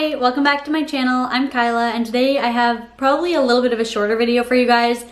Hi, welcome back to my channel. I'm Kyla, and today I have probably a little bit of a shorter video for you guys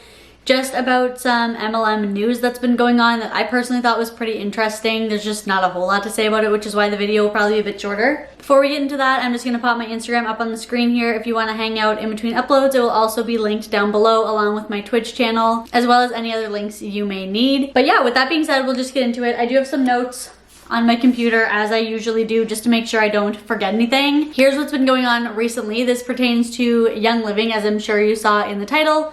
just about some MLM news that's been going on that I personally thought was pretty interesting. There's just not a whole lot to say about it, which is why the video will probably be a bit shorter. Before we get into that, I'm just going to pop my Instagram up on the screen here. If you want to hang out in between uploads, it will also be linked down below along with my Twitch channel, as well as any other links you may need. But yeah, with that being said, we'll just get into it. I do have some notes on my computer, as I usually do, just to make sure I don't forget anything. Here's what's been going on recently. This pertains to Young Living, as I'm sure you saw in the title.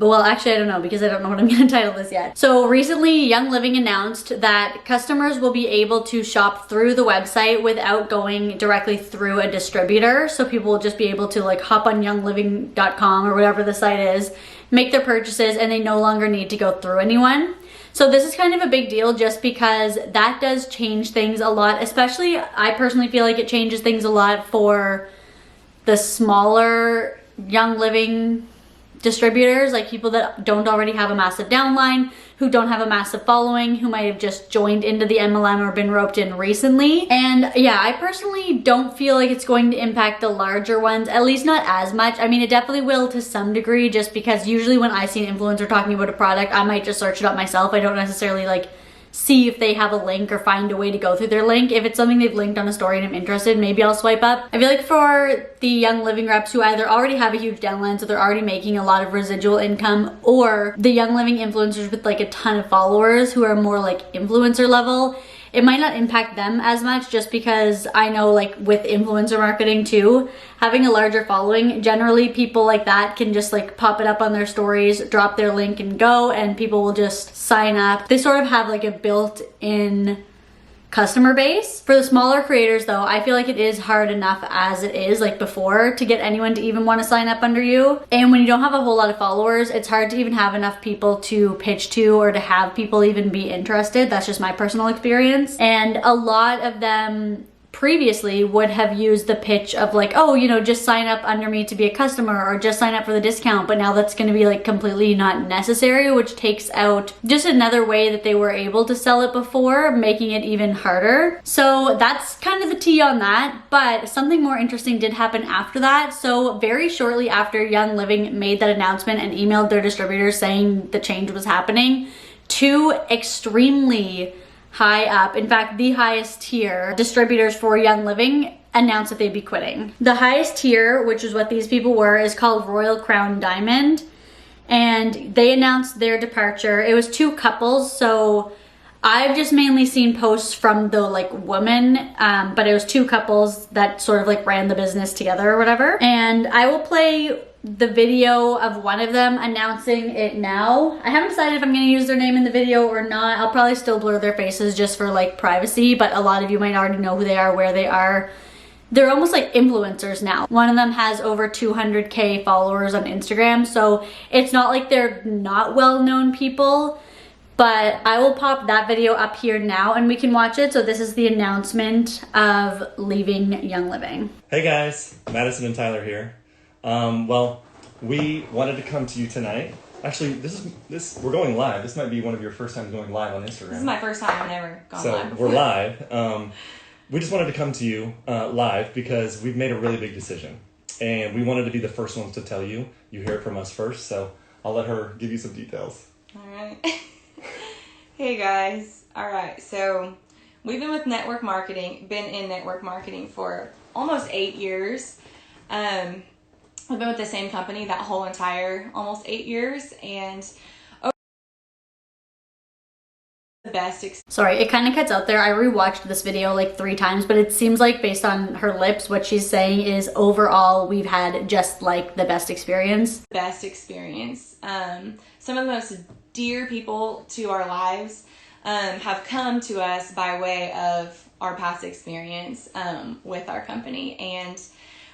Well, actually, I don't know, because I don't know what I'm going to title this yet. So recently, Young Living announced that customers will be able to shop through the website without going directly through a distributor. So people will just be able to like hop on youngliving.com or whatever the site is, make their purchases, and they no longer need to go through anyone. So this is kind of a big deal just because that does change things a lot, especially I personally feel like it changes things a lot for the smaller Young Living distributors, like people that don't already have a massive downline, who don't have a massive following, who might have just joined into the MLM or been roped in recently. And yeah, I personally don't feel like it's going to impact the larger ones, at least not as much. I mean, it definitely will to some degree, just because usually when I see an influencer talking about a product, I might just search it up myself. I don't necessarily like see if they have a link or find a way to go through their link. If it's something they've linked on a story and I'm interested, maybe I'll swipe up. I feel like for the Young Living reps who either already have a huge downline, so they're already making a lot of residual income, or the Young Living influencers with like a ton of followers who are more like influencer level, it might not impact them as much, just because I know like with influencer marketing too, having a larger following, generally people like that can just like pop it up on their stories, drop their link and go, and people will just sign up. They sort of have like a built-in customer base. For the smaller creators though, I feel like it is hard enough as it is, like before, to get anyone to even want to sign up under you. And when you don't have a whole lot of followers, it's hard to even have enough people to pitch to or to have people even be interested. That's just my personal experience. And a lot of them previously would have used the pitch of like, oh, you know, just sign up under me to be a customer, or just sign up for the discount. But now that's going to be like completely not necessary, which takes out just another way that they were able to sell it before, making it even harder. So that's kind of the tea on that. But something more interesting did happen after that. So very shortly after Young Living made that announcement and emailed their distributors saying the change was happening, two extremely high up, in fact the highest tier distributors for Young Living, announced that they'd be quitting. The highest tier, which is what these people were, is called Royal Crown Diamond, and they announced their departure. It was two couples, so I've just mainly seen posts from the like woman, but it was two couples that sort of like ran the business together or whatever. And I will play the video of one of them announcing it now. I haven't decided if I'm going to use their name in the video or not. I'll probably still blur their faces just for like privacy, but a lot of you might already know who they are, where they are. They're almost like influencers now. One of them has over 200K followers on Instagram, so it's not like they're not well-known people. But I will pop that video up here now and we can watch it. So this is the announcement of leaving Young Living. Hey guys, Madison and Tyler here. Well, we wanted to come to you tonight. Actually, we're going live. This might be one of your first times going live on Instagram. This is my first time. I've never gone live before. So we're live. We just wanted to come to you live because we've made a really big decision. And we wanted to be the first ones to tell you. You hear it from us first, so I'll let her give you some details. All right. Hey guys. All right, so we've been in network marketing for almost 8 years. I've been with the same company that whole entire almost 8 years, and the best Sorry, it kind of cuts out there. I rewatched this video like 3 times, but it seems like based on her lips, what she's saying is overall we've had just like the best experience. Some of the most dear people to our lives have come to us by way of our past experience with our company, and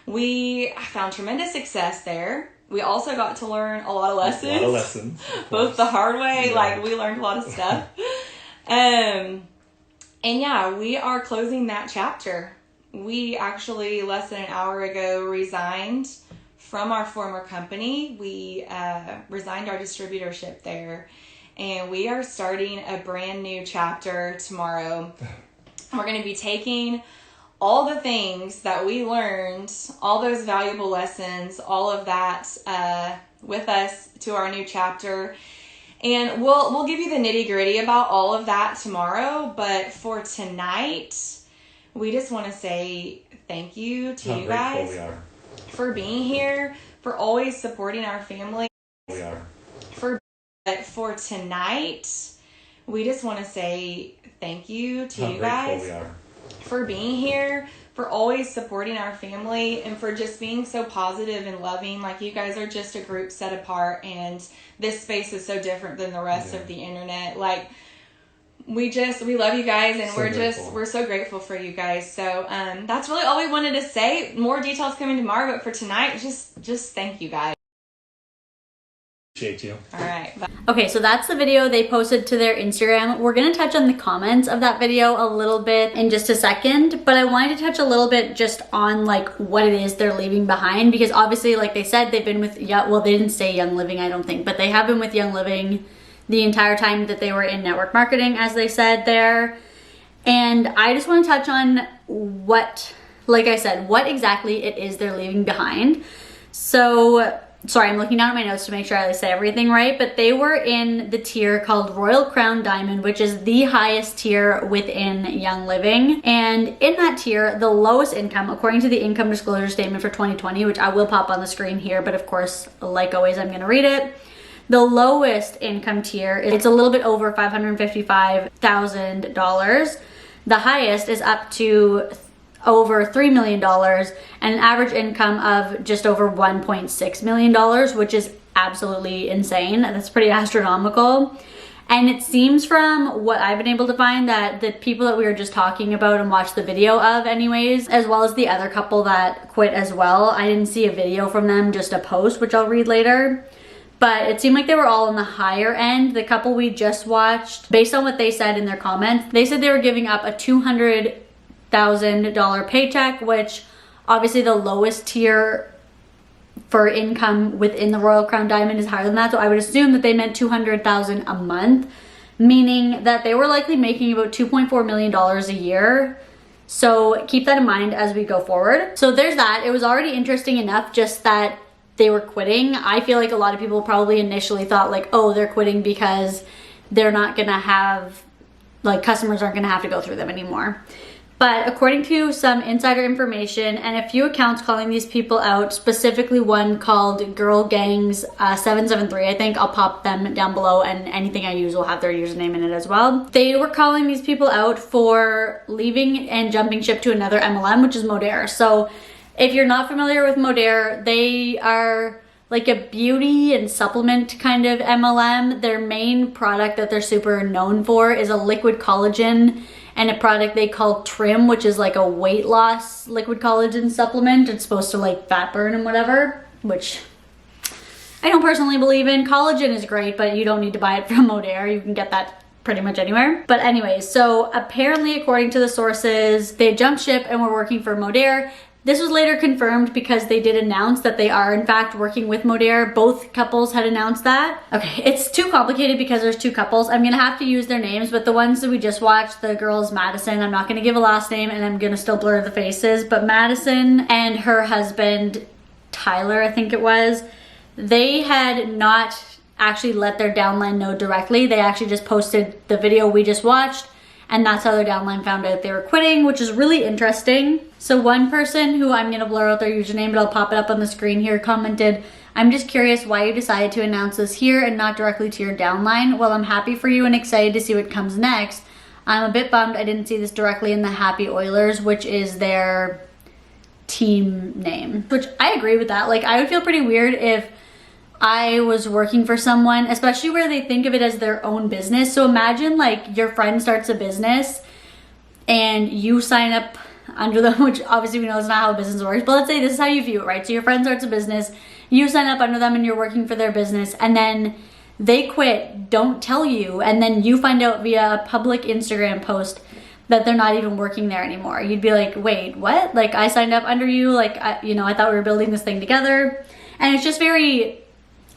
we found tremendous success there. We also got to learn a lot of lessons. Both the hard way, like we learned a lot of stuff. And yeah, we are closing that chapter. We actually less than an hour ago resigned from our former company. We resigned our distributorship there, and we are starting a brand new chapter tomorrow. We're going to be taking all the things that we learned, all those valuable lessons, all of that with us to our new chapter. And we'll give you the nitty-gritty about all of that tomorrow. But for tonight, we just want to say thank you to you guys for being here, for always supporting our family. For tonight, we just want to say thank you to you guys for being here, for always supporting our family, and for just being so positive and loving. Like, you guys are just a group set apart, and this space is so different than the rest of the internet. Like, we love you guys, and we're so grateful for you guys. So that's really all we wanted to say. More details coming tomorrow, but for tonight, just thank you guys. Appreciate you. All right. Bye. Okay, so that's the video they posted to their Instagram. We're gonna touch on the comments of that video a little bit in just a second, but I wanted to touch a little bit just on like what it is they're leaving behind, because obviously, like they said, they've been with, well, they didn't say Young Living, I don't think, but they have been with Young Living the entire time that they were in network marketing, as they said there. And I just want to touch on what, like I said, what exactly it is they're leaving behind. So, sorry, I'm looking down at my notes to make sure I say everything right, but they were in the tier called Royal Crown Diamond, which is the highest tier within Young Living. And in that tier, the lowest income, according to the income disclosure statement for 2020, which I will pop on the screen here, but of course, like always, I'm gonna read it. The lowest income tier, it's a little bit over $555,000. The highest is up to over $3 million, and an average income of just over $1.6 million, which is absolutely insane. That's pretty astronomical. And it seems from what I've been able to find that the people that we were just talking about and watched the video of anyways, as well as the other couple that quit as well, I didn't see a video from them, just a post, which I'll read later. But it seemed like they were all on the higher end. The couple we just watched, based on what they said in their comments, they said they were giving up a $200,000 paycheck, which obviously the lowest tier for income within the Royal Crown Diamond is higher than that. So I would assume that they meant $200,000 a month, meaning that they were likely making about $2.4 million a year. So keep that in mind as we go forward. So there's that. It was already interesting enough just that they were quitting. I feel like a lot of people probably initially thought like, oh, they're quitting because they're not gonna have, like, customers aren't gonna have to go through them anymore. But according to some insider information and a few accounts calling these people out, specifically one called Girl Gangs 773, I think I'll pop them down below, and anything I use will have their username in it as well. They were calling these people out for leaving and jumping ship to another MLM, which is Modere. So if you're not familiar with Modere, they are like a beauty and supplement kind of MLM. Their main product that they're super known for is a liquid collagen and a product they call Trim, which is like a weight loss liquid collagen supplement. It's supposed to like fat burn and whatever, which I don't personally believe in. Collagen is great, but you don't need to buy it from Modere. You can get that pretty much anywhere. But anyways, so apparently according to the sources, they jumped ship and were working for Modere. This was later confirmed because they did announce that they are in fact working with Modere. Both couples had announced that. Okay, it's too complicated because there's two couples. I'm gonna have to use their names, but the ones that we just watched, the girl's Madison, I'm not gonna give a last name and I'm gonna still blur the faces, but Madison and her husband, Tyler, I think it was, they had not actually let their downline know directly. They actually just posted the video we just watched, and that's how their downline found out they were quitting, which is really interesting. So one person who, I'm gonna blur out their username, but I'll pop it up on the screen here, commented, "I'm just curious why you decided to announce this here and not directly to your downline. Well, I'm happy for you and excited to see what comes next. I'm a bit bummed I didn't see this directly in the Happy Oilers," which is their team name. Which I agree with that. Like, I would feel pretty weird if I was working for someone, especially where they think of it as their own business. So imagine like your friend starts a business and you sign up under them, which obviously we know is not how a business works, but let's say this is how you view it, right? So your friend starts a business, you sign up under them and you're working for their business, and then they quit, don't tell you, and then you find out via a public Instagram post that they're not even working there anymore. You'd be like, wait, what? Like, I signed up under you, like, I thought we were building this thing together. And it's just very,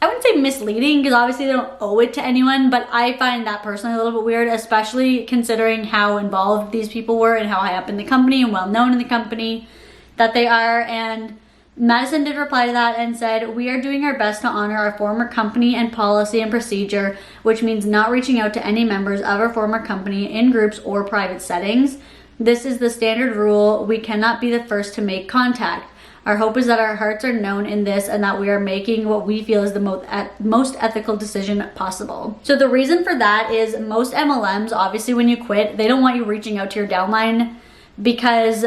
I wouldn't say misleading because obviously they don't owe it to anyone, but I find that personally a little bit weird, especially considering how involved these people were and how high up in the company and well known in the company that they are. And Madison did reply to that and said, "We are doing our best to honor our former company and policy and procedure, which means not reaching out to any members of our former company in groups or private settings. This is the standard rule. We cannot be the first to make contact. Our hope is that our hearts are known in this and that we are making what we feel is the most ethical decision possible." So the reason for that is most MLMs, obviously when you quit, they don't want you reaching out to your downline because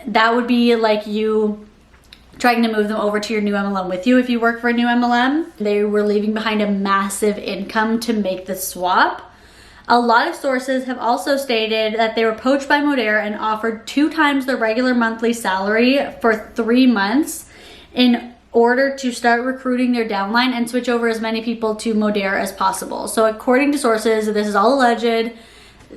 that would be like you trying to move them over to your new MLM with you if you work for a new MLM. They were leaving behind a massive income to make the swap. A lot of sources have also stated that they were poached by Modere and offered 2 times their regular monthly salary for 3 months in order to start recruiting their downline and switch over as many people to Modere as possible. So according to sources, this is all alleged.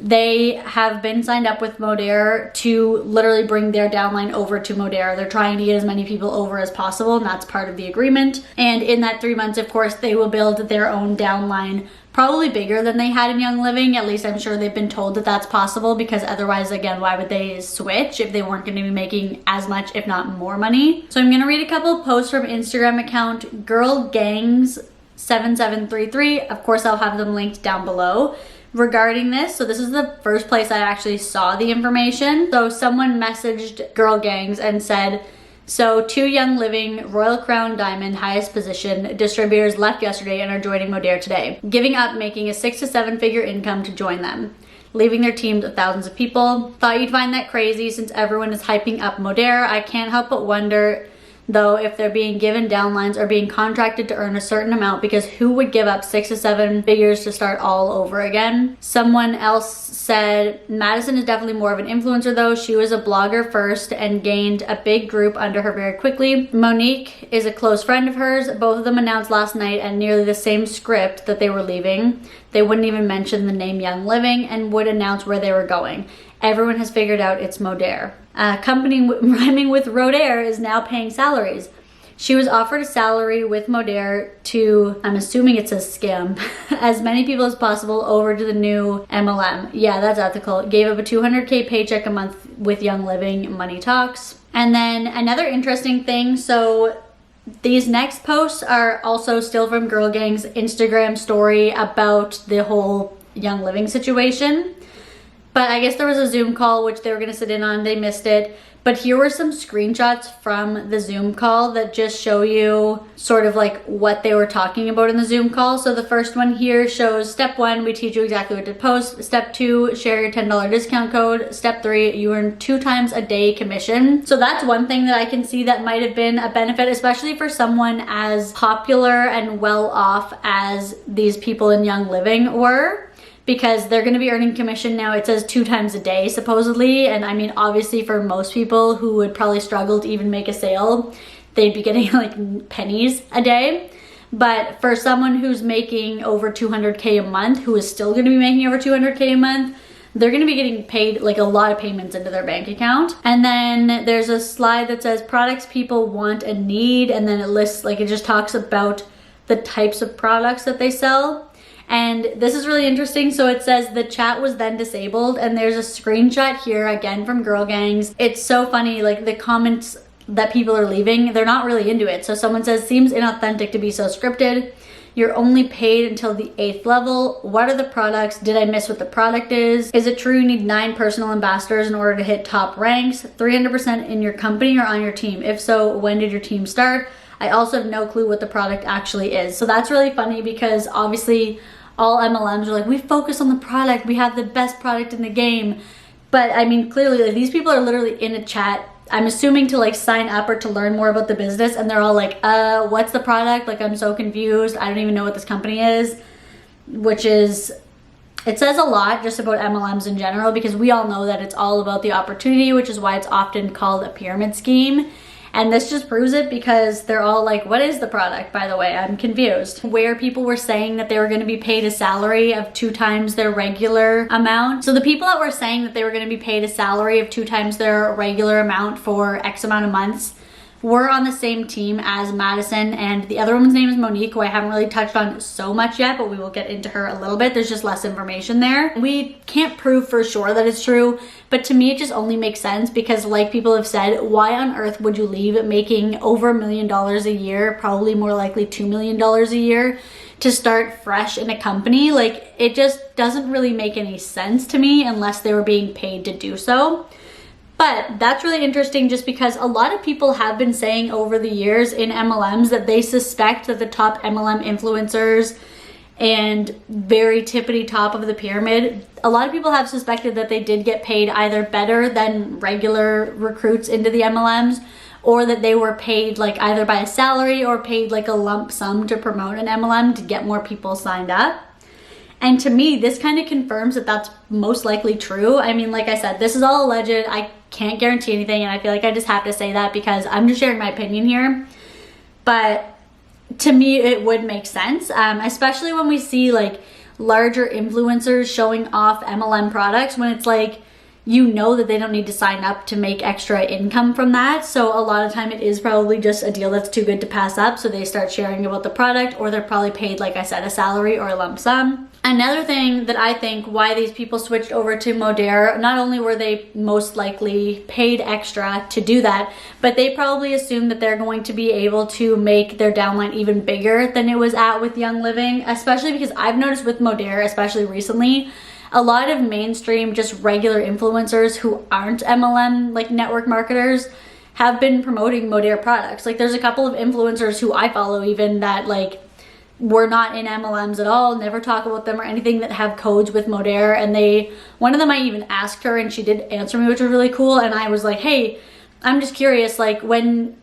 They have been signed up with Modere to literally bring their downline over to Modere. They're trying to get as many people over as possible, and that's part of the agreement. And in that 3 months, of course, they will build their own downline, probably bigger than they had in Young Living. At least I'm sure they've been told that that's possible, because otherwise, again, why would they switch if they weren't going to be making as much, if not more money? So I'm going to read a couple of posts from Instagram account girlgangs7733. Of course, I'll have them linked down below regarding this. So this is the first place I actually saw the information. So someone messaged Girl Gangs and said, "So 2 Young Living Royal Crown Diamond highest position distributors left yesterday and are joining Modere today, giving up making a 6 to 7 figure income to join them, leaving their teams of thousands of people. Thought you'd find that crazy since everyone is hyping up Modere. I can't help but wonder though if they're being given downlines or being contracted to earn a certain amount, because who would give up 6 to 7 figures to start all over again?" Someone else said, "Madison is definitely more of an influencer though. She was a blogger first and gained a big group under her very quickly. Monique is a close friend of hers. Both of them announced last night and nearly the same script that they were leaving. They wouldn't even mention the name Young Living and would announce where they were going. Everyone has figured out it's Modere. A company rhyming with Rodaire is now paying salaries. She was offered a salary with Modere to, I'm assuming it's a scam, as many people as possible over to the new MLM. Yeah, that's ethical. Gave up a 200K paycheck a month with Young Living, money talks." And then another interesting thing, so these next posts are also still from Girl Gang's Instagram story about the whole Young Living situation. But I guess there was a Zoom call which they were going to sit in on. They missed it. But here were some screenshots from the Zoom call that just show you sort of like what they were talking about in the Zoom call. So the first one here shows step 1, we teach you exactly what to post. Step 2, share your $10 discount code. Step 3, you earn 2 times a day commission. So that's one thing that I can see that might have been a benefit, especially for someone as popular and well off as these people in Young Living were, because they're going to be earning commission now. It says 2 times a day supposedly, and I mean obviously for most people who would probably struggle to even make a sale, they'd be getting like pennies a day. But for someone who's making over 200K a month, who is still going to be making over 200K a month, they're going to be getting paid like a lot of payments into their bank account. And then there's a slide that says products people want and need, and then it lists, like, it just talks about the types of products that they sell. And this is really interesting. So it says the chat was then disabled, and there's a screenshot here again from Girl Gangs. It's so funny, like the comments that people are leaving, they're not really into it. So someone says, "Seems inauthentic to be so scripted. You're only paid until the 8th level. What are the products? Did I miss what the product is? Is it true you need 9 personal ambassadors in order to hit top ranks? 300% in your company or on your team? If so, when did your team start? I also have no clue what the product actually is." So that's really funny, because obviously all MLMs are like, we focus on the product, we have the best product in the game. But I mean, clearly, like, these people are literally in a chat, I'm assuming to like sign up or to learn more about the business, and they're all like, what's the product? Like, I'm so confused. I don't even know what this company is. Which is, it says a lot just about MLMs in general, because we all know that it's all about the opportunity, which is why it's often called a pyramid scheme. And this just proves it, because they're all like, what is the product, by the way? I'm confused. Where people were saying that they were going to be paid a salary of 2 times their regular amount. So the people that were saying that they were going to be paid a salary of 2 times their regular amount for X amount of months were on the same team as Madison, and the other woman's name is Monique, who I haven't really touched on so much yet, but we will get into her a little bit. There's just less information there. We can't prove for sure that it's true, but to me it just only makes sense because, like people have said, why on earth would you leave making over $1 million a year, probably more likely $2 million a year, to start fresh in a company? Like, it just doesn't really make any sense to me unless they were being paid to do so. But that's really interesting just because a lot of people have been saying over the years in MLMs that they suspect that the top MLM influencers and very tippity top of the pyramid, a lot of people have suspected that they did get paid either better than regular recruits into the MLMs, or that they were paid like either by a salary or paid like a lump sum to promote an MLM to get more people signed up. And to me, this kind of confirms that that's most likely true. I mean, like I said, this is all alleged. I can't guarantee anything, and I feel like I just have to say that because I'm just sharing my opinion here. But to me, it would make sense, especially when we see like larger influencers showing off MLM products when it's like, you know that they don't need to sign up to make extra income from that. So a lot of time it is probably just a deal that's too good to pass up. So they start sharing about the product, or they're probably paid, like I said, a salary or a lump sum. Another thing that I think why these people switched over to Modere, not only were they most likely paid extra to do that, but they probably assumed that they're going to be able to make their downline even bigger than it was at with Young Living, especially because I've noticed with Modere, especially recently, a lot of mainstream, just regular influencers who aren't MLM, like network marketers, have been promoting Modere products. Like, there's a couple of influencers who I follow even that like were not in MLMs at all, never talk about them or anything, that have codes with Modere. And one of them I even asked her and she did answer me, which was really cool. And I was like, hey, I'm just curious, like when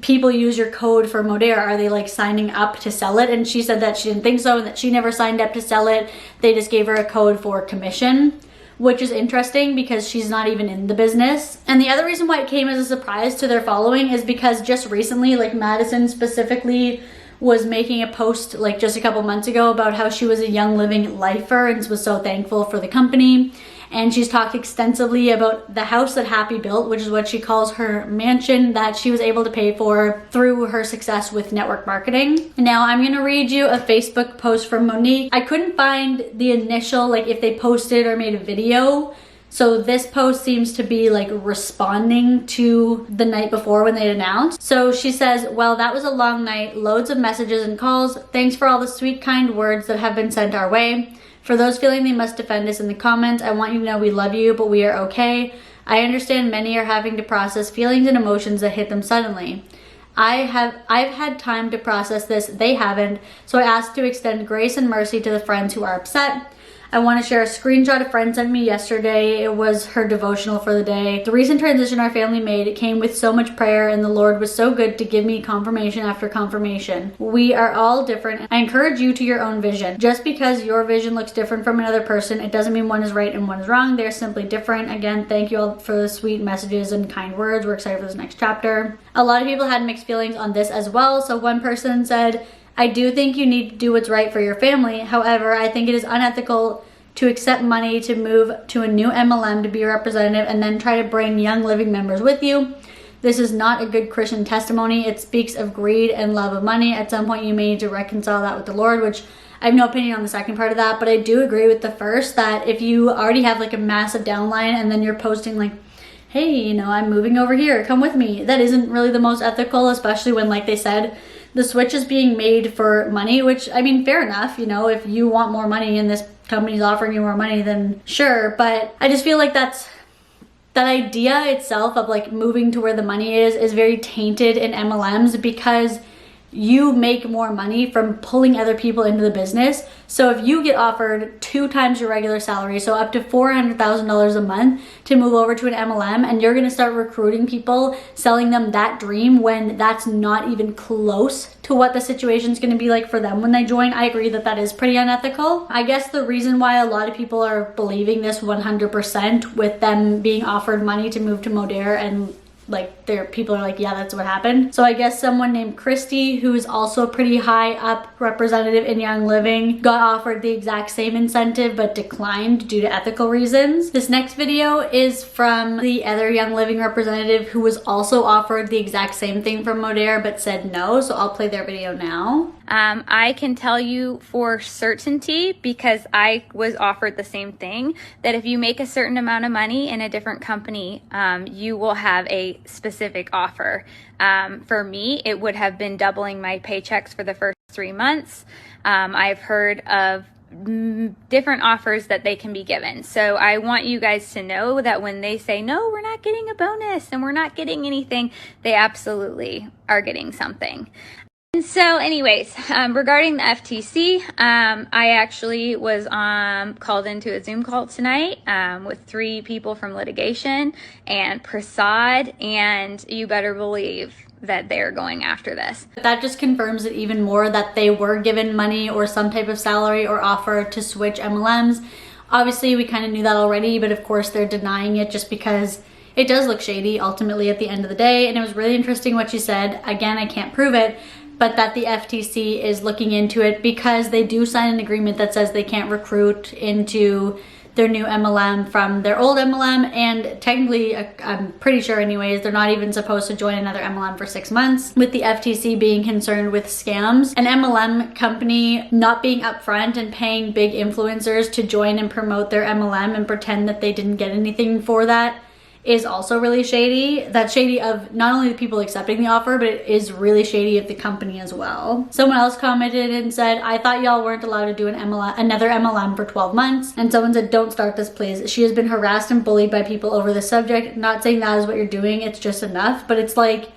people use your code for Modere, are they like signing up to sell it? And she said that she didn't think so and that she never signed up to sell it. They just gave her a code for commission, which is interesting because she's not even in the business. And the other reason why it came as a surprise to their following is because just recently, like Madison specifically was making a post like just a couple months ago about how she was a Young Living lifer and was so thankful for the company. And she's talked extensively about the house that Happy built, which is what she calls her mansion, that she was able to pay for through her success with network marketing. Now I'm gonna read you a Facebook post from Monique. I couldn't find the initial, like if they posted or made a video. So this post seems to be like responding to the night before when they announced. So she says, well, that was a long night, loads of messages and calls. Thanks for all the sweet, kind words that have been sent our way. For those feeling they must defend us in the comments, I want you to know we love you, but we are okay. I understand many are having to process feelings and emotions that hit them suddenly. I've had time to process this, they haven't, so I ask to extend grace and mercy to the friends who are upset. I want to share a screenshot a friend sent me yesterday. It was her devotional for the day. The recent transition our family made, it came with so much prayer, and the Lord was so good to give me confirmation after confirmation. We are all different. I encourage you to your own vision. Just because your vision looks different from another person, it doesn't mean one is right and one is wrong. They're simply different. Again, thank you all for the sweet messages and kind words. We're excited for this next chapter. A lot of people had mixed feelings on this as well. So one person said, I do think you need to do what's right for your family. However, I think it is unethical to accept money to move to a new MLM to be a representative and then try to bring Young Living members with you. This is not a good Christian testimony. It speaks of greed and love of money. At some point you may need to reconcile that with the Lord, which I have no opinion on the second part of that, but I do agree with the first, that if you already have like a massive downline and then you're posting like, hey, you know, I'm moving over here, come with me, that isn't really the most ethical, especially when, like they said, the switch is being made for money, which, I mean, fair enough, you know, if you want more money and this company's offering you more money, then sure. But I just feel like that idea itself of like moving to where the money is very tainted in MLMs, because you make more money from pulling other people into the business. So if you get offered 2 times your regular salary, so up to $400,000 a month to move over to an MLM, and you're gonna start recruiting people, selling them that dream when that's not even close to what the situation's gonna be like for them when they join, I agree that that is pretty unethical. I guess the reason why a lot of people are believing this 100% with them being offered money to move to Modere and like people are like, yeah, that's what happened. So I guess someone named Christy, who is also a pretty high up representative in Young Living, got offered the exact same incentive but declined due to ethical reasons. This next video is from the other Young Living representative who was also offered the exact same thing from Modere but said no, so I'll play their video now. I can tell you for certainty, because I was offered the same thing, that if you make a certain amount of money in a different company, you will have a specific offer. For me, it would have been doubling my paychecks for the first 3 months. I've heard of different offers that they can be given. So I want you guys to know that when they say, no, we're not getting a bonus and we're not getting anything, they absolutely are getting something. And so anyways, regarding the FTC, I actually was called into a Zoom call tonight with 3 people from litigation and Prasad, and you better believe that they're going after this. That just confirms it even more that they were given money or some type of salary or offer to switch MLMs. Obviously, we kind of knew that already, but of course they're denying it just because it does look shady ultimately at the end of the day. And it was really interesting what she said. Again, I can't prove it, but that the FTC is looking into it because they do sign an agreement that says they can't recruit into their new MLM from their old MLM, and technically, I'm pretty sure anyways, they're not even supposed to join another MLM for 6 months, with the FTC being concerned with scams. An MLM company not being upfront and paying big influencers to join and promote their MLM and pretend that they didn't get anything for that is also really shady. That's shady of not only the people accepting the offer, but it is really shady of the company as well. Someone else commented and said, I thought y'all weren't allowed to do another MLM for 12 months. And someone said, don't start this please. She has been harassed and bullied by people over this subject. Not saying that is what you're doing, it's just enough. But it's like,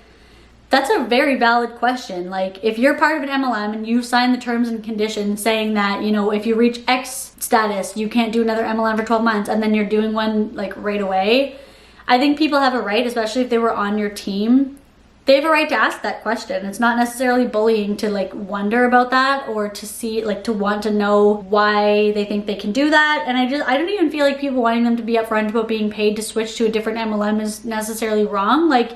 that's a very valid question. Like, if you're part of an MLM and you sign the terms and conditions saying that, you know, if you reach X status, you can't do another MLM for 12 months, and then you're doing one like right away, I think people have a right, especially if they were on your team, they have a right to ask that question. It's not necessarily bullying to like wonder about that or to see, like to want to know why they think they can do that. And I don't even feel like people wanting them to be upfront about being paid to switch to a different MLM is necessarily wrong. Like,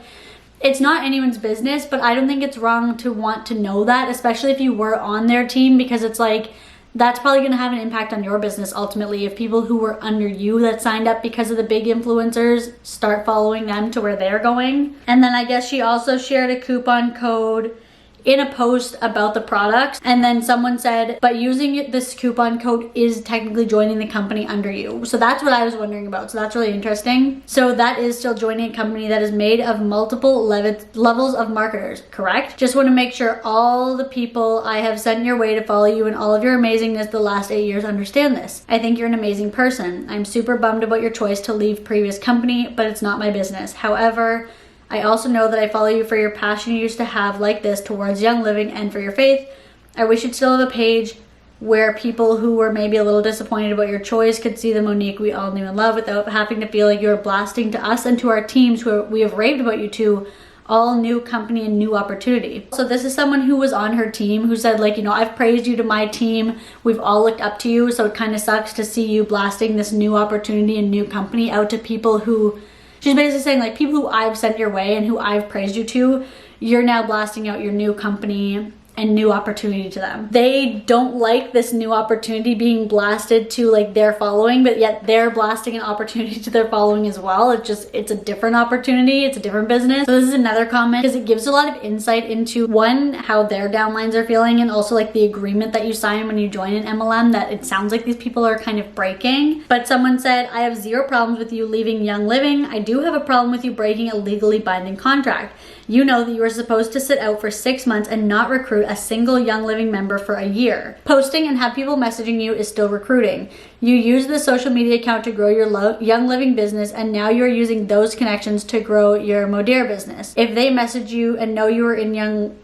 it's not anyone's business, but I don't think it's wrong to want to know that, especially if you were on their team, because it's like, that's probably going to have an impact on your business ultimately if people who were under you that signed up because of the big influencers start following them to where they're going. And then I guess she also shared a coupon code in a post about the products, and then someone said, but using this coupon code is technically joining the company under you. So that's what I was wondering about. So that's really interesting. So that is still joining a company that is made of multiple levels of marketers, correct? Just want to make sure all the people I have sent your way to follow you and all of your amazingness the last 8 years understand this. I think you're an amazing person. I'm super bummed about your choice to leave previous company, but it's not my business. However, I also know that I follow you for your passion you used to have like this towards Young Living and for your faith. I wish you'd still have a page where people who were maybe a little disappointed about your choice could see the Monique we all knew and love without having to feel like you're blasting to us and to our teams who we have raved about you to all new company and new opportunity. So this is someone who was on her team who said, like, you know, I've praised you to my team. We've all looked up to you. So it kind of sucks to see you blasting this new opportunity and new company out to people who, she's basically saying, like, people who I've sent your way and who I've praised you to, you're now blasting out your new company and new opportunity to them. They don't like this new opportunity being blasted to like their following, but yet they're blasting an opportunity to their following as well. It's a different opportunity. It's a different business. So this is another comment because it gives a lot of insight into one, how their downlines are feeling, and also like the agreement that you sign when you join an MLM that it sounds like these people are kind of breaking. But someone said, I have zero problems with you leaving Young Living. I do have a problem with you breaking a legally binding contract. You know that you are supposed to sit out for 6 months and not recruit a single Young Living member for a year. Posting and have people messaging you is still recruiting. You use the social media account to grow your Young Living business, and now you're using those connections to grow your Modere business. If they message you and know you are in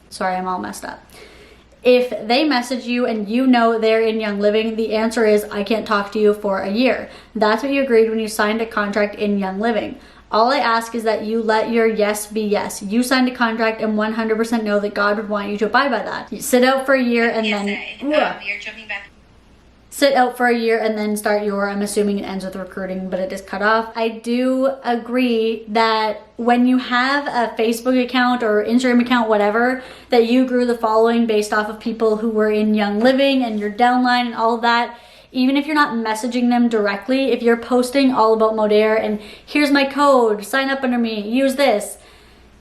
sorry, I'm all messed up. If they message you and you know they're in Young Living, the answer is, I can't talk to you for a year. That's what you agreed when you signed a contract in Young Living. All I ask is that you let your yes be yes. You signed a contract and 100% know that God would want you to abide by that. You sit out for a year and then... You're jumping back. sit out for a year and then start your, I'm assuming it ends with recruiting, but it is cut off. I do agree that when you have a Facebook account or Instagram account, whatever, that you grew the following based off of people who were in Young Living and your downline and all of that, even if you're not messaging them directly, if you're posting all about Modere and here's my code, sign up under me, use this,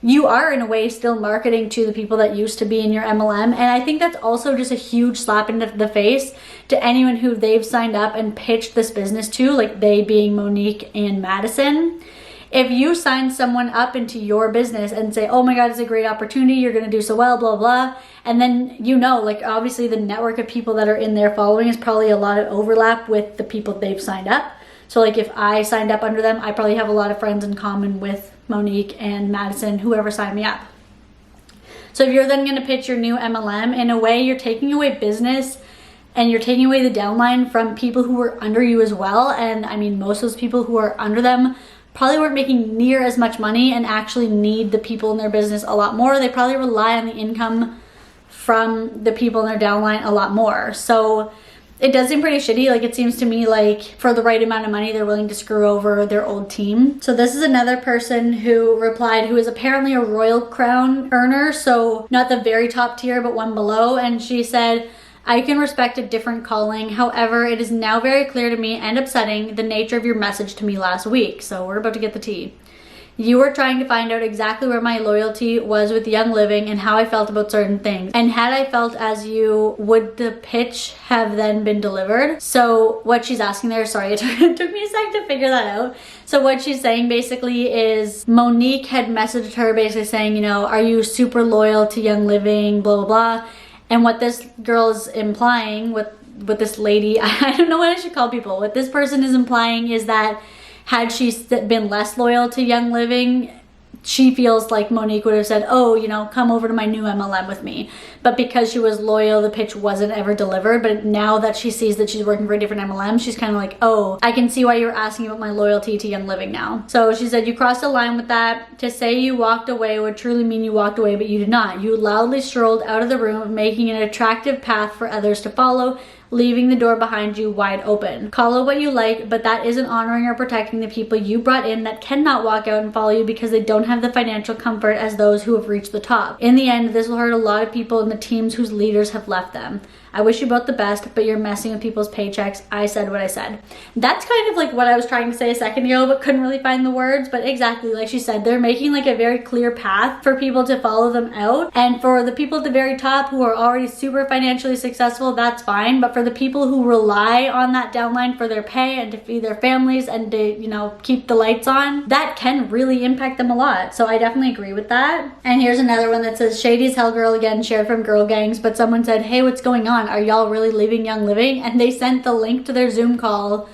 you are in a way still marketing to the people that used to be in your MLM. And I think that's also just a huge slap in the face to anyone who they've signed up and pitched this business to, like they being Monique and Madison. If you sign someone up into your business and say, oh my God, it's a great opportunity, you're gonna do so well, blah, blah, and then like obviously the network of people that are in their following is probably a lot of overlap with the people they've signed up. So like if I signed up under them, I probably have a lot of friends in common with Monique and Madison, whoever signed me up. So if you're then gonna pitch your new MLM, in a way you're taking away business and you're taking away the downline from people who were under you as well. And I mean, most of those people who are under them probably weren't making near as much money and actually need the people in their business a lot more. They probably rely on the income from the people in their downline a lot more. So it does seem pretty shitty. Like it seems to me like for the right amount of money, they're willing to screw over their old team. So this is another person who replied, who is apparently a Royal Crown earner. So not the very top tier, but one below. And she said, I can respect a different calling. However, it is now very clear to me and upsetting the nature of your message to me last week. So we're about to get the tea. You were trying to find out exactly where my loyalty was with Young Living and how I felt about certain things. And had I felt as you, would the pitch have then been delivered? So what she's asking there, sorry, it took me a sec to figure that out. So what she's saying basically is Monique had messaged her basically saying, you know, are you super loyal to Young Living, blah, blah, blah. And what this girl is implying, with this lady, I don't know what I should call people, what this person is implying is that had she been less loyal to Young Living, she feels like Monique would have said, oh, you know, come over to my new MLM with me. But because she was loyal, the pitch wasn't ever delivered. But now that she sees that she's working for a different MLM, she's kind of like, oh, I can see why you're asking about my loyalty to Young Living now. So she said, you crossed a line with that. To say you walked away would truly mean you walked away, but you did not. You loudly strolled out of the room, making an attractive path for others to follow, leaving the door behind you wide open. Call it what you like, but that isn't honoring or protecting the people you brought in that cannot walk out and follow you because they don't have the financial comfort as those who have reached the top. In the end, this will hurt a lot of people in the teams whose leaders have left them. I wish you both the best, but you're messing with people's paychecks. I said what I said. That's kind of like what I was trying to say a second ago, but couldn't really find the words. But exactly, like she said, they're making like a very clear path for people to follow them out. And for the people at the very top who are already super financially successful, that's fine. But for the people who rely on that downline for their pay and to feed their families and to, you know, keep the lights on, that can really impact them a lot. So I definitely agree with that. And here's another one that says, Shady as Hell Girl again, shared from Girl Gangs, but someone said, hey, what's going on? Are y'all really leaving Young Living? And they sent the link to their Zoom call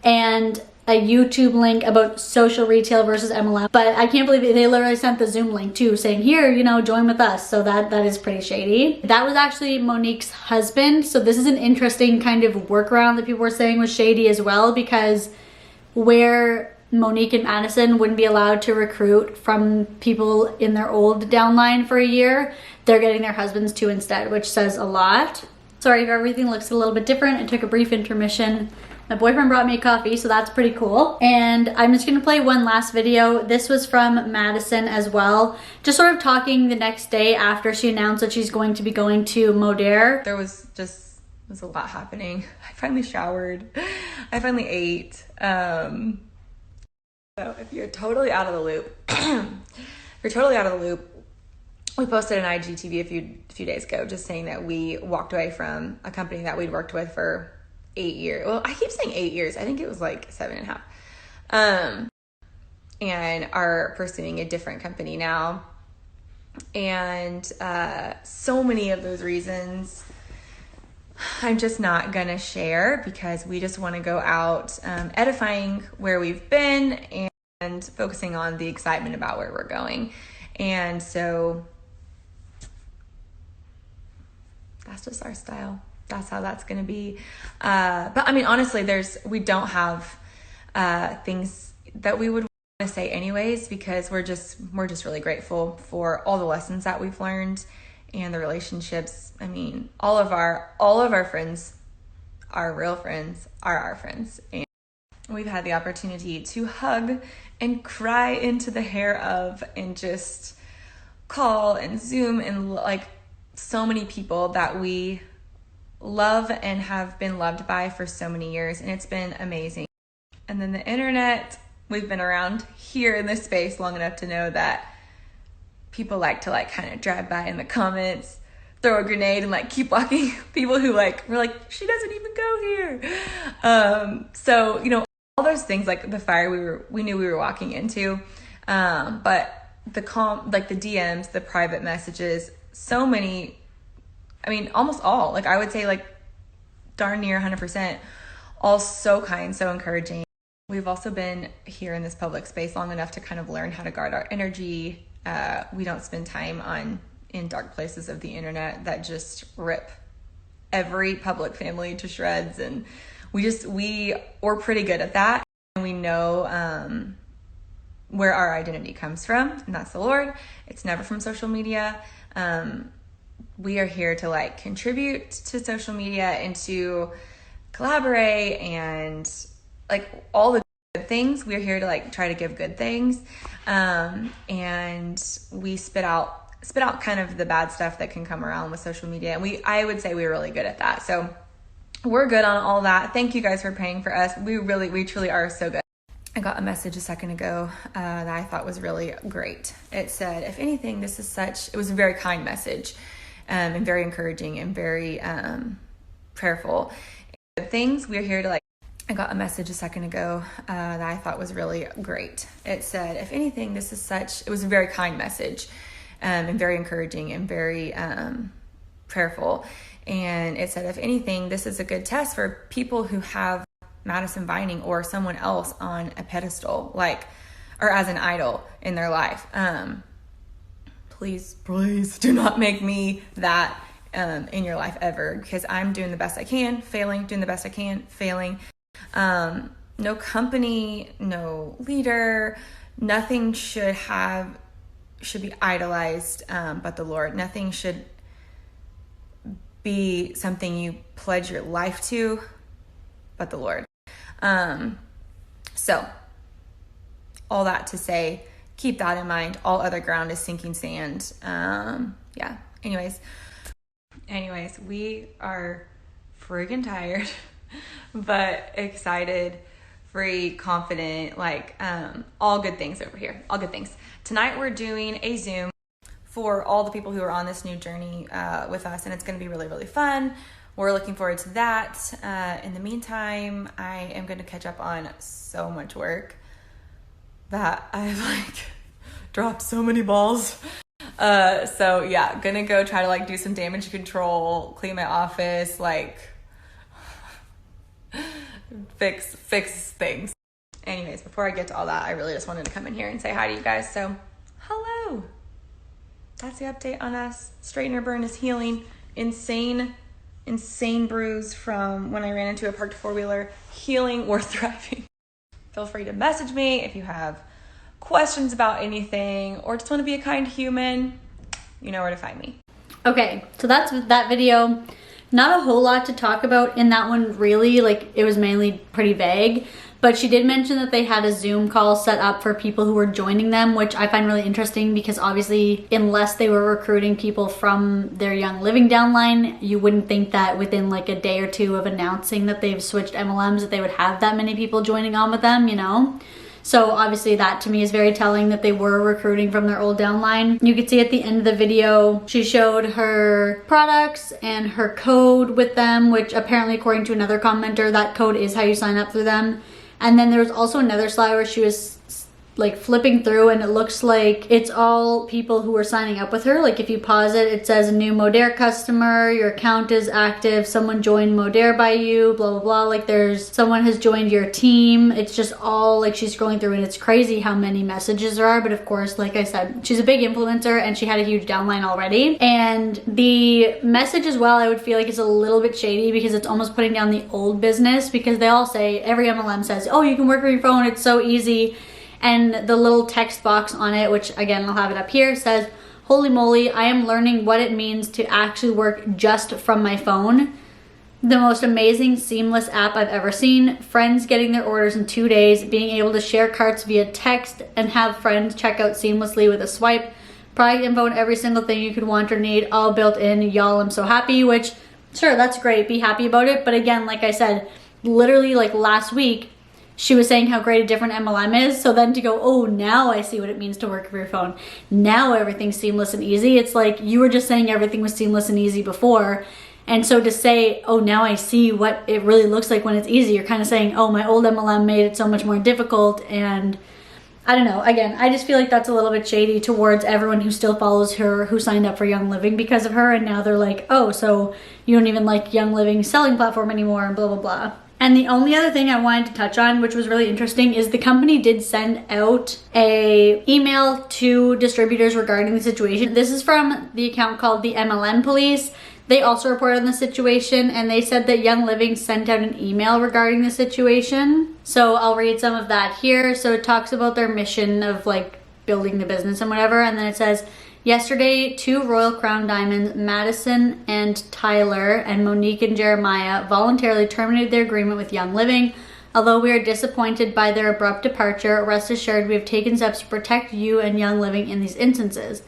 and a YouTube link about social retail versus MLM. But I can't believe they literally sent the Zoom link too, saying, here, you know, join with us. So that is pretty shady. That was actually Monique's husband. So this is an interesting kind of workaround that people were saying was shady as well, because where Monique and Madison wouldn't be allowed to recruit from people in their old downline for a year, they're getting their husbands to instead, which says a lot. Sorry if everything looks a little bit different. It took a brief intermission. My boyfriend brought me a coffee, so that's pretty cool. And I'm just gonna play one last video. This was from Madison as well. Just sort of talking the next day after she announced that she's going to be going to Modere. There was a lot happening. I finally showered. I finally ate. So if you're totally out of the loop, we posted an IGTV a few days ago just saying that we walked away from a company that we'd worked with for 8 years. Well, I keep saying 8 years. I think it was like 7.5. And are pursuing a different company now. And so many of those reasons I'm just not gonna share, because we just want to go out edifying where we've been and focusing on the excitement about where we're going. And so that's just our style. That's how that's gonna be. But I mean, honestly, we don't have things that we would want to say anyways, because we're just really grateful for all the lessons that we've learned and the relationships. I mean, all of our friends our real friends are our friends. And we've had the opportunity to hug and cry into the hair of and just call and Zoom and like so many people that we love and have been loved by for so many years, and it's been amazing. And then the internet, we've been around here in this space long enough to know that people like to like kind of drive by in the comments, throw a grenade and like keep walking. People who like, we're like, she doesn't even go here. So, you know, all those things, like the fire we knew we were walking into, but the like the DMs, the private messages, so many, I mean, almost all, like I would say like darn near 100%, all so kind, so encouraging. We've also been here in this public space long enough to kind of learn how to guard our energy. We don't spend time in dark places of the internet that just rip every public family to shreds. And we're pretty good at that. And we know where our identity comes from, and that's the Lord. It's never from social media. We are here to like contribute to social media and to collaborate and like all the good things. We're here to like try to give good things. And we spit out kind of the bad stuff that can come around with social media. And I would say we're really good at that. So we're good on all that. Thank you guys for praying for us. We truly are so good. I got a message a second ago that I thought was really great. It said, if anything, it was a very kind message and very encouraging and very prayerful. We're here to like, I got a message a second ago that I thought was really great. It said, if anything, it was a very kind message and very encouraging and very prayerful. And it said, if anything, this is a good test for people who have Madison Vining or someone else on a pedestal, like, or as an idol in their life. Please do not make me that in your life ever, because I'm doing the best I can, failing, doing the best I can, failing. No company, no leader, nothing should be idolized but the Lord. Nothing should be something you pledge your life to but the Lord. So all that to say, keep that in mind. All other ground is sinking sand. Yeah. Anyways, we are friggin' tired, but excited, free, confident, like, all good things over here. All good things. Tonight we're doing a Zoom for all the people who are on this new journey with us, and it's going to be really, really fun. We're looking forward to that. In the meantime, I am going to catch up on so much work that I've like dropped so many balls. So yeah, gonna go try to like do some damage control, clean my office, like fix things. Anyways, before I get to all that, I really just wanted to come in here and say hi to you guys. So hello. That's the update on us. Straightener burn is healing. Insane bruise from when I ran into a parked four-wheeler. Healing, we're thriving. Feel free to message me if you have questions about anything or just want to be a kind human. You know where to find me. Okay, so that's that video. Not a whole lot to talk about in that one, really. Like, it was mainly pretty vague. But she did mention that they had a Zoom call set up for people who were joining them, which I find really interesting because obviously, unless they were recruiting people from their Young Living downline, you wouldn't think that within like a day or two of announcing that they've switched MLMs that they would have that many people joining on with them, you know? So obviously that to me is very telling that they were recruiting from their old downline. You could see at the end of the video, she showed her products and her code with them, which apparently according to another commenter, that code is how you sign up through them. And then there was also another slide where she was like flipping through and it looks like it's all people who are signing up with her. Like if you pause it, it says a new Modere customer, your account is active, someone joined Modere by you, blah, blah, blah. Like someone has joined your team. It's just all like she's scrolling through and it's crazy how many messages there are. But of course, like I said, she's a big influencer and she had a huge downline already. And the message as well, I would feel like it's a little bit shady because it's almost putting down the old business because they all say, every MLM says, oh, you can work from your phone, it's so easy. And the little text box on it, which again, I'll have it up here, says, holy moly, I am learning what it means to actually work just from my phone. The most amazing, seamless app I've ever seen. Friends getting their orders in 2 days, being able to share carts via text and have friends check out seamlessly with a swipe. Product info and every single thing you could want or need, all built in. Y'all, I'm so happy, which, sure, that's great. Be happy about it. But again, like I said, literally like last week, she was saying how great a different MLM is. So then to go, oh, now I see what it means to work with your phone. Now everything's seamless and easy. It's like you were just saying everything was seamless and easy before. And so to say, oh, now I see what it really looks like when it's easy, you're kind of saying, oh, my old MLM made it so much more difficult. And I don't know. Again, I just feel like that's a little bit shady towards everyone who still follows her, who signed up for Young Living because of her. And now they're like, oh, so you don't even like Young Living's selling platform anymore and blah, blah, blah. And the only other thing I wanted to touch on, which was really interesting, is the company did send out a email to distributors regarding the situation. This is from the account called the MLM Police. They also reported on the situation, and they said that Young Living sent out an email regarding the situation. So I'll read some of that here. So it talks about their mission of like building the business and whatever. And then it says, yesterday, 2 Royal Crown Diamonds, Madison and Tyler, and Monique and Jeremiah voluntarily terminated their agreement with Young Living. Although we are disappointed by their abrupt departure, rest assured we have taken steps to protect you and Young Living in these instances.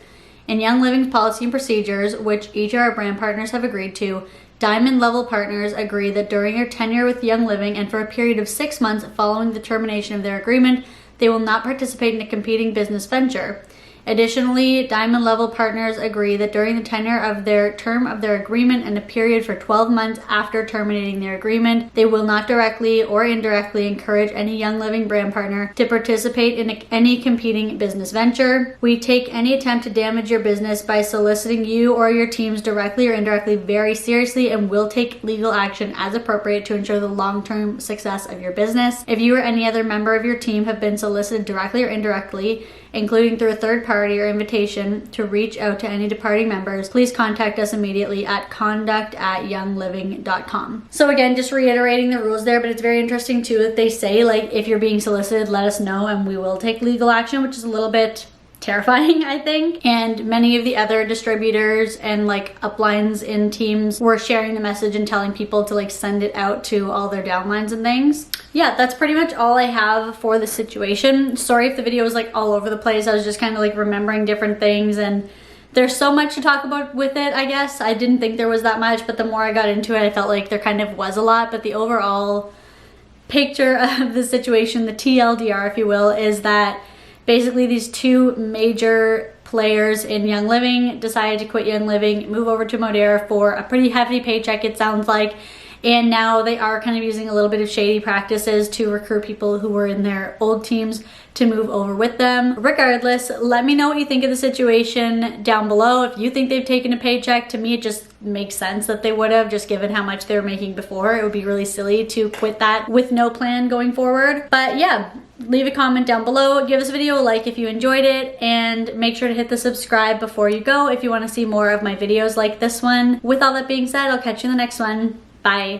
In Young Living's policy and procedures, which each of our brand partners have agreed to, Diamond level partners agree that during their tenure with Young Living and for a period of 6 months following the termination of their agreement, they will not participate in a competing business venture. Additionally, Diamond level partners agree that during the tenure of their term of their agreement and a period for 12 months after terminating their agreement, they will not directly or indirectly encourage any Young Living brand partner to participate in any competing business venture. We take any attempt to damage your business by soliciting you or your teams directly or indirectly very seriously and will take legal action as appropriate to ensure the long-term success of your business. If you or any other member of your team have been solicited directly or indirectly, including through a third party or invitation to reach out to any departing members, please contact us immediately at conduct@youngliving.com. So again, just reiterating the rules there, but it's very interesting too that they say like, if you're being solicited, let us know and we will take legal action, which is a little bit terrifying, I think. And many of the other distributors and like uplines in teams were sharing the message and telling people to like send it out to all their downlines and things. Yeah, that's pretty much all I have for the situation. Sorry if the video was like all over the place. I was just kind of like remembering different things, and there's so much to talk about with it, I guess. I didn't think there was that much, but the more I got into it, I felt like there kind of was a lot. But the overall picture of the situation, the TLDR, if you will, is that basically these 2 major players in Young Living decided to quit Young Living, move over to Modere for a pretty hefty paycheck, it sounds like. And now they are kind of using a little bit of shady practices to recruit people who were in their old teams to move over with them. Regardless, let me know what you think of the situation down below. If you think they've taken a paycheck, to me it just makes sense that they would have, just given how much they were making before. It would be really silly to quit that with no plan going forward. But yeah, leave a comment down below, give this video a like if you enjoyed it, and make sure to hit the subscribe before you go if you want to see more of my videos like this one. With all that being said, I'll catch you in the next one. Bye.